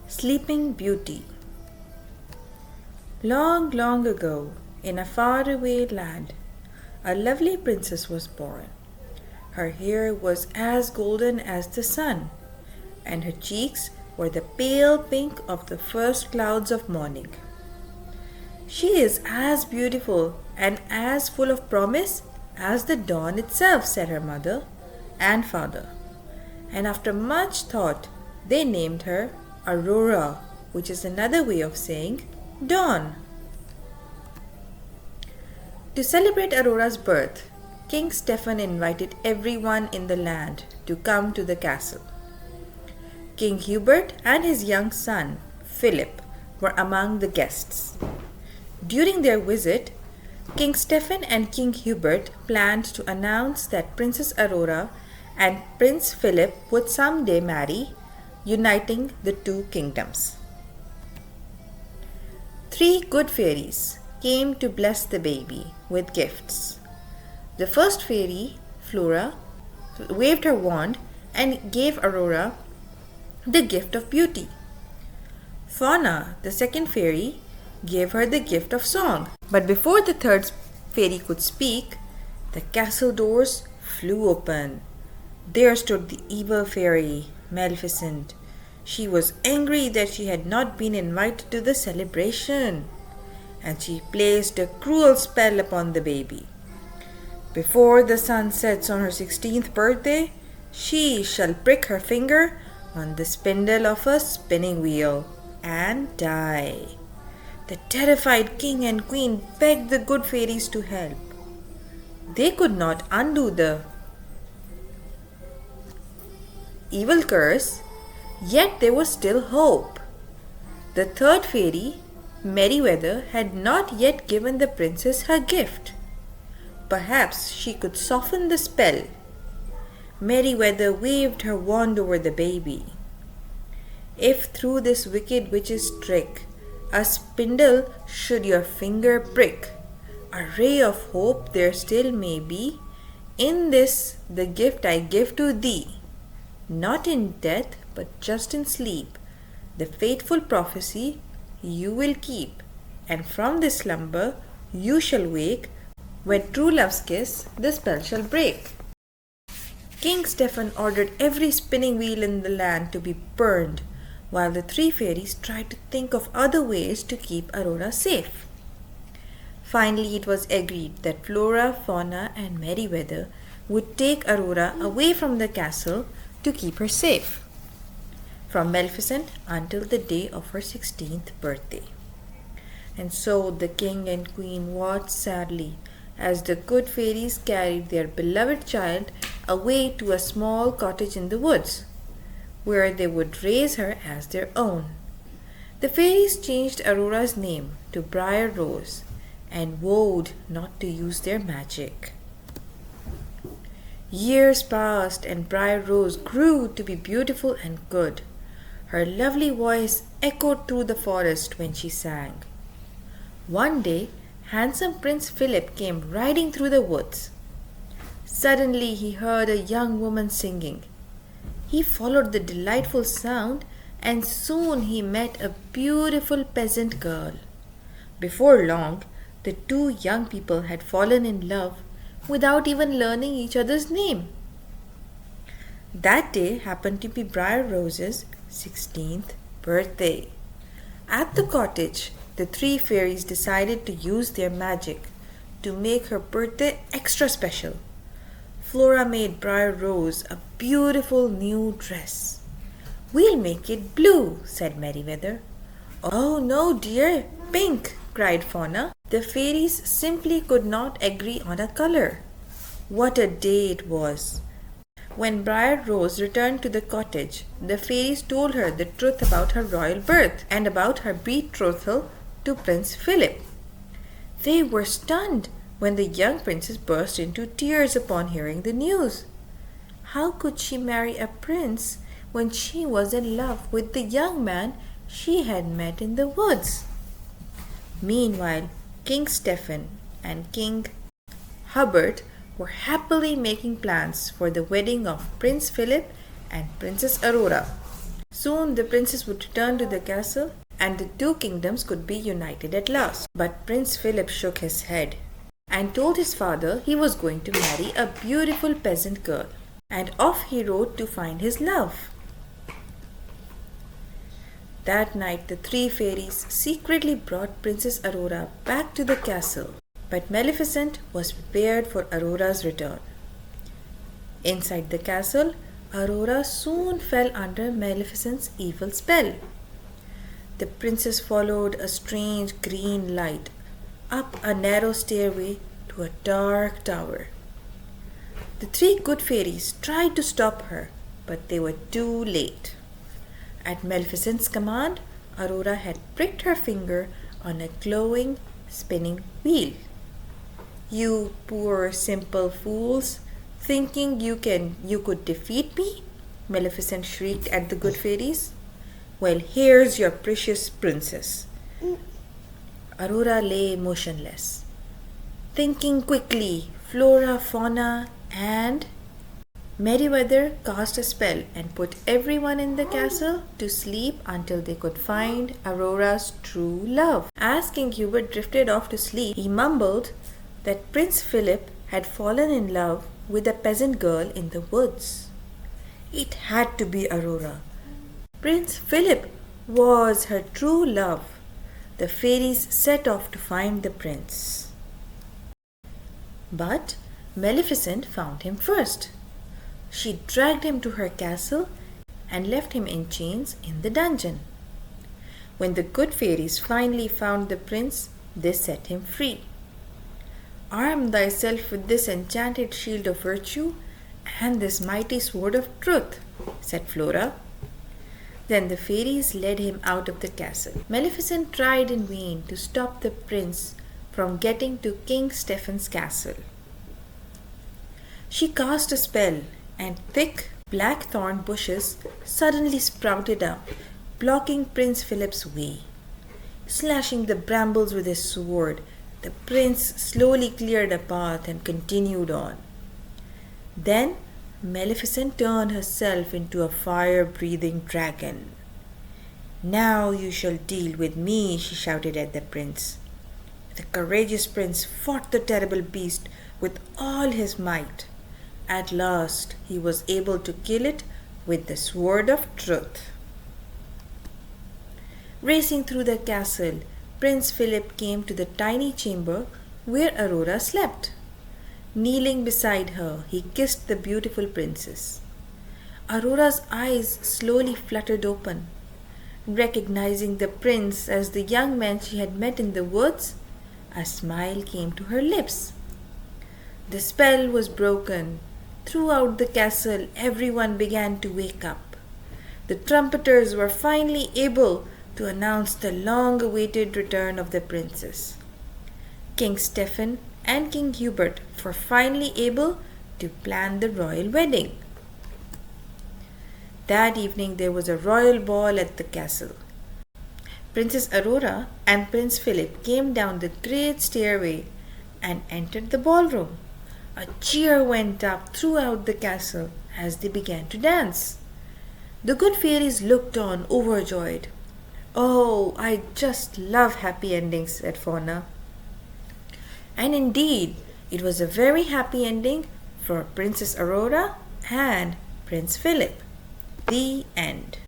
Sleeping Beauty. Long, long ago, in a faraway land, a lovely princess was born. Her hair was as golden as the sun, and her cheeks were the pale pink of the first clouds of morning. She is as beautiful and as full of promise as the dawn itself, said her mother and father. And after much thought, they named her Aurora, which is another way of saying dawn. To celebrate Aurora's birth, King Stephen invited everyone in the land to come to the castle. King Hubert and his young son, Philip, were among the guests. During their visit, King Stephen and King Hubert planned to announce that Princess Aurora and Prince Philip would someday marry, uniting the two kingdoms. 3 good fairies came to bless the baby with gifts. The first fairy, Flora, waved her wand and gave Aurora the gift of beauty. Fauna, the second fairy, gave her the gift of song. But before the third fairy could speak, the castle doors flew open. There stood the evil fairy, Maleficent. She was angry that she had not been invited to the celebration, and she placed a cruel spell upon the baby. Before the sun sets on her 16th birthday, she shall prick her finger on the spindle of a spinning wheel and die. The terrified king and queen begged the good fairies to help. They could not undo the evil curse, yet there was still hope. The third fairy, Merryweather, had not yet given the princess her gift. Perhaps she could soften the spell. Merryweather waved her wand over the baby. If through this wicked witch's trick a spindle should your finger prick, a ray of hope there still may be. In this the gift I give to thee, not in death but just in sleep. The fateful prophecy you will keep, and from this slumber you shall wake. When true love's kiss the spell shall break. King Stephen ordered every spinning wheel in the land to be burned, while the 3 fairies tried to think of other ways to keep Aurora safe. Finally, it was agreed that Flora, Fauna, and Merryweather would take Aurora away from the castle to keep her safe from Maleficent until the day of her 16th birthday. And so the king and queen watched sadly as the good fairies carried their beloved child away to a small cottage in the woods, where they would raise her as their own. The fairies changed Aurora's name to Briar Rose and vowed not to use their magic. Years passed and Briar Rose grew to be beautiful and good. Her lovely voice echoed through the forest when she sang. One day, handsome Prince Philip came riding through the woods. Suddenly he heard a young woman singing. He followed the delightful sound, and soon he met a beautiful peasant girl. Before long, the 2 young people had fallen in love without even learning each other's name. That day happened to be Briar Rose's 16th birthday. At the cottage, the 3 fairies decided to use their magic to make her birthday extra special. Flora made Briar Rose a beautiful new dress. We'll make it blue, said Merryweather. Oh no, dear, pink, cried Fauna. The fairies simply could not agree on a color. What a day it was! When Briar Rose returned to the cottage, the fairies told her the truth about her royal birth and about her betrothal to Prince Philip. They were stunned when the young princess burst into tears upon hearing the news. How could she marry a prince when she was in love with the young man she had met in the woods? Meanwhile, King Stephen and King Hubert were happily making plans for the wedding of Prince Philip and Princess Aurora. Soon the princess would return to the castle and the two kingdoms could be united at last. But Prince Philip shook his head and told his father he was going to marry a beautiful peasant girl. And off he rode to find his love. That night the three fairies secretly brought Princess Aurora back to the castle. But Maleficent was prepared for Aurora's return. Inside the castle, Aurora soon fell under Maleficent's evil spell. The princess followed a strange green light up a narrow stairway to a dark tower. The three good fairies tried to stop her, but they were too late. At Maleficent's command, Aurora had pricked her finger on a glowing, spinning wheel. "You poor simple fools, thinking you could defeat me?" Maleficent shrieked at the good fairies. "Well, here's your precious princess." Aurora lay motionless, thinking quickly. Flora, fauna, and Meriwether cast a spell and put everyone in the castle to sleep until they could find Aurora's true love. As King Hubert drifted off to sleep, he mumbled that Prince Philip had fallen in love with a peasant girl in the woods. It had to be Aurora. Prince Philip was her true love. The fairies set off to find the prince. But Maleficent found him first. She dragged him to her castle and left him in chains in the dungeon. When the good fairies finally found the prince, they set him free. "Arm thyself with this enchanted shield of virtue and this mighty sword of truth," said Flora. Then the fairies led him out of the castle. Maleficent tried in vain to stop the prince from getting to King Stephen's castle. She cast a spell, and thick black thorn bushes suddenly sprouted up, blocking Prince Philip's way. Slashing the brambles with his sword, the prince slowly cleared a path and continued on. Then Maleficent turned herself into a fire-breathing dragon. "Now you shall deal with me," she shouted at the prince. The courageous prince fought the terrible beast with all his might. At last he was able to kill it with the sword of truth. Racing through the castle, Prince Philip came to the tiny chamber where Aurora slept. Kneeling beside her, he kissed the beautiful princess. Aurora's eyes slowly fluttered open. Recognizing the prince as the young man she had met in the woods, a smile came to her lips. The spell was broken. Throughout the castle, everyone began to wake up. The trumpeters were finally able to announce the long-awaited return of the princess. King Stephen and King Hubert were finally able to plan the royal wedding. That evening there was a royal ball at the castle. Princess Aurora and Prince Philip came down the great stairway and entered the ballroom. A cheer went up throughout the castle as they began to dance. The good fairies looked on, overjoyed. "Oh, I just love happy endings," said Fauna. And indeed, it was a very happy ending for Princess Aurora and Prince Philip. The end.